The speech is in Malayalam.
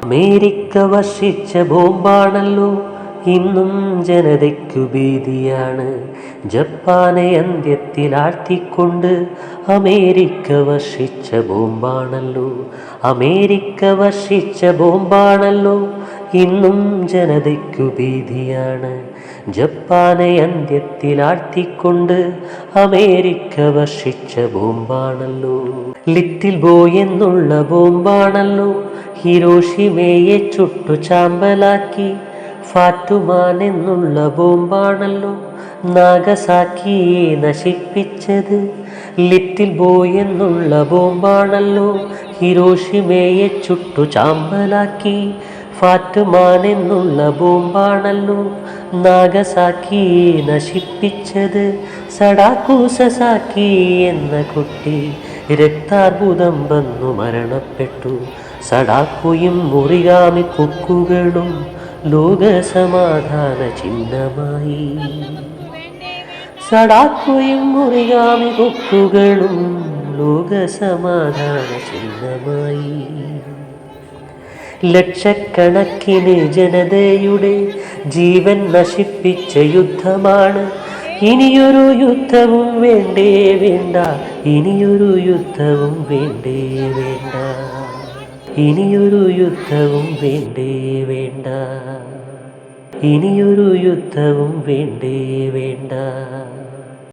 അമേരിക്ക വർഷിച്ച ബോംബാണല്ലോ ഇന്നും ജനതയ്ക്കു ഭീതിയാണ്. ജപ്പാനെ അന്ത്യത്തിലാഴ്ത്തിക്കൊണ്ട് അമേരിക്ക വർഷിച്ച ബോംബാണല്ലോ. അമേരിക്ക വർഷിച്ച ബോംബാണല്ലോ ഇന്നും ജനതയ്ക്കു ഭീതിയാണ്. ജപ്പാനെ അന്ത്യത്തിലാഴ്ത്തിക്കൊണ്ട് അമേരിക്ക വർഷിച്ച ബോംബാണല്ലോ. ലിറ്റിൽ ബോയ് എന്നുള്ള ബോംബാണല്ലോ ഹിരോഷിമയെ ചുട്ടു ചാമ്പലാക്കി. ഫാറ്റുമാൻ എന്നുള്ള ബോംബാണല്ലോ നാഗസാക്കിയെ നശിപ്പിച്ചത്. ലിറ്റിൽ ബോയ് എന്നുള്ള ബോംബാണല്ലോ ഹിരോഷിമയെ ചുട്ടു ചാമ്പലാക്കി. ഫാറ്റുമാൻ എന്നുള്ള ബോംബാണല്ലോ നാഗസാക്കിയെ നശിപ്പിച്ചത്. സഡാക്കു സസാക്കി എന്ന കുട്ടി രക്താർബുദം വന്നു മരണപ്പെട്ടു. സഡാക്കുയും ഒറിഗാമി കൊക്കുകളും ലോക സമാധാന ചിഹ്നമായി. സഡാക്കുയും ഒറിഗാമി കൊക്കുകളും ലോക സമാധാന ചിഹ്നമായി. ലക്ഷക്കണക്കിന് ജനതയുടെ ജീവൻ നശിപ്പിച്ച യുദ്ധമാണ്. ഇനിയൊരു യുദ്ധവും വേണ്ടേ വേണ്ട, ഇനിയൊരു യുദ്ധവും വേണ്ടേ വേണ്ട, ഇനിയൊരു യുദ്ധവും വേണ്ടേ വേണ്ട, ഇനിയൊരു യുദ്ധവും വേണ്ടേ വേണ്ട.